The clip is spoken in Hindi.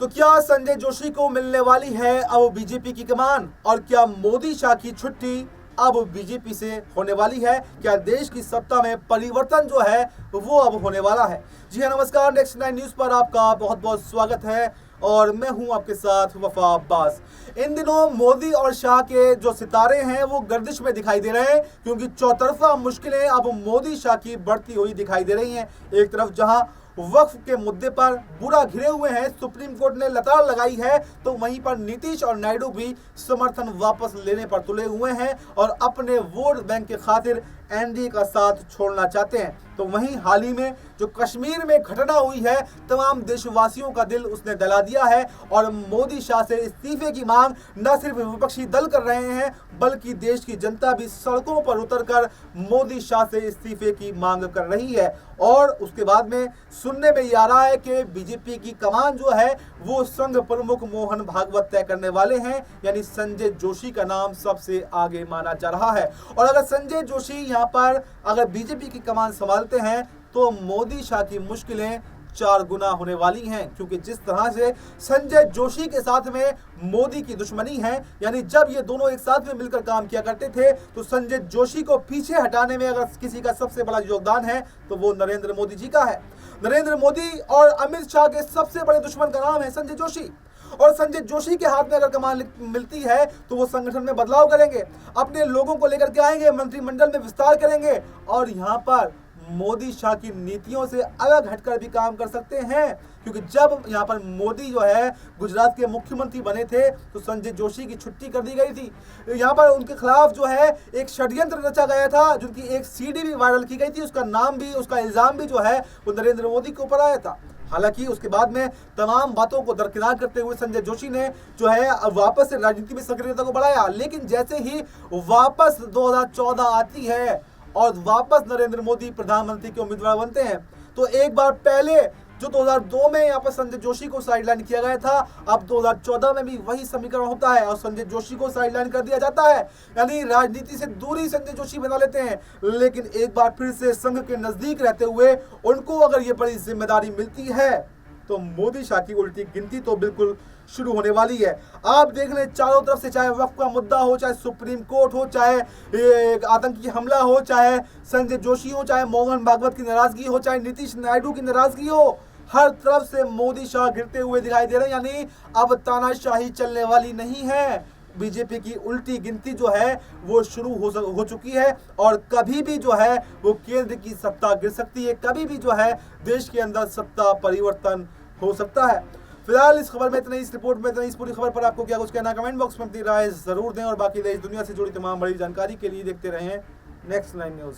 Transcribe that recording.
तो क्या संजय जोशी को मिलने वाली है अब बीजेपी की कमान, और क्या मोदी शाह की छुट्टी अब बीजेपी से होने वाली है? क्या देश की सत्ता में परिवर्तन जो है वो अब होने वाला है? जी हाँ, नमस्कार। नेक्स्ट 9 न्यूज पर आपका बहुत बहुत स्वागत है और मैं हूं आपके साथ वफा अब्बास। इन दिनों मोदी और शाह के जो सितारे हैं वो गर्दिश में दिखाई दे रहे हैं, क्योंकि चौतरफा मुश्किलें अब मोदी शाह की बढ़ती हुई दिखाई दे रही हैं। एक तरफ जहां वक्फ के मुद्दे पर बुरा घिरे हुए हैं, सुप्रीम कोर्ट ने लताड़ लगाई है, तो वहीं पर नीतीश और नायडू भी समर्थन वापस लेने पर तुले हुए हैं और अपने वोट बैंक के खातिर एनडीए का साथ छोड़ना चाहते हैं। तो वहीं हाल ही में जो कश्मीर में घटना हुई है, तमाम देशवासियों का दिल उसने दहला दिया है और मोदी शाह से इस्तीफे की मांग न सिर्फ विपक्षी दल कर रहे हैं, बल्कि देश की जनता भी सड़कों पर उतरकर मोदी शाह से इस्तीफे की मांग कर रही है। और उसके बाद में सुनने में ये आ रहा है कि बीजेपी की कमान जो है वो संघ प्रमुख मोहन भागवत तय करने वाले हैं, यानी संजय जोशी का नाम सबसे आगे माना जा रहा है। और अगर संजय जोशी यहाँ पर अगर बीजेपी की कमान संभालते हैं तो मोदी शाह की मुश्किलें 4 गुना होने वाली हैं, क्योंकि जिस तरह से संजय जोशी के साथ में मोदी की दुश्मनी है, यानी जब ये दोनों एक साथ में मिलकर काम किया करते थे, तो संजय जोशी को पीछे हटाने में अगर किसी का सबसे बड़ा योगदान है तो वो नरेंद्र मोदी जी का है। नरेंद्र मोदी और अमित शाह के सबसे बड़े दुश्मन का नाम है संजय जोशी, और संजय जोशी के हाथ में अगर कमान मिलती है तो वो संगठन में बदलाव करेंगे, अपने लोगों को लेकर के आएंगे, मंत्रिमंडल में विस्तार करेंगे और यहाँ पर मोदी शाह की नीतियों से अलग हटकर भी काम कर सकते हैं। क्योंकि जब यहाँ पर मोदी जो है गुजरात के मुख्यमंत्री बने थे तो संजय जोशी की छुट्टी कर दी गई थी। यहाँ पर उनके खिलाफ जो है एक षड्यंत्र रचा गया था, जिनकी एक सीडी भी वायरल की गई थी, उसका नाम भी, उसका इल्जाम भी जो है वो नरेंद्र मोदी के ऊपर आया था। हालांकि उसके बाद में तमाम बातों को दरकिनार करते हुए संजय जोशी ने जो है वापस से राजनीति में सक्रियता को बढ़ाया, लेकिन जैसे ही वापस 2014 आती है और वापस नरेंद्र मोदी प्रधानमंत्री के उम्मीदवार बनते हैं, तो एक बार पहले जो 2002 में यहाँ पर संजय जोशी को साइडलाइन किया गया था, अब 2014 में भी वही समीकरण होता है और संजय जोशी को साइडलाइन कर दिया जाता है, यानी राजनीति से दूरी संजय जोशी बना लेते हैं। लेकिन एक बार फिर से संघ के नजदीक रहते हुए उनको अगर ये बड़ी जिम्मेदारी मिलती है तो मोदी शाह की उल्टी गिनती तो बिल्कुल शुरू होने वाली है। आप देख लें चारों तरफ से, चाहे वक्फ का मुद्दा हो, चाहे सुप्रीम कोर्ट हो, चाहे आतंकी हमला हो, चाहे संजय जोशी हो, चाहे मोहन भागवत की नाराजगी हो, चाहे नीतीश नायडू की नाराजगी हो, हर तरफ से मोदी शाह गिरते हुए दिखाई दे रहे हैं। यानी अब तानाशाही चलने वाली नहीं है, बीजेपी की उल्टी गिनती जो है वो शुरू हो चुकी है और कभी भी जो है वो केंद्र की सत्ता गिर सकती है, कभी भी जो है देश के अंदर सत्ता परिवर्तन हो सकता है। फिलहाल इस खबर में इतना ही, इस रिपोर्ट में इतना ही। इस पूरी खबर पर आपको क्या कुछ कहना है कमेंट बॉक्स में अपनी राय जरूर दें और बाकी देश दुनिया से जुड़ी तमाम बड़ी जानकारी के लिए देखते रहें नेक्स्ट 9 न्यूज।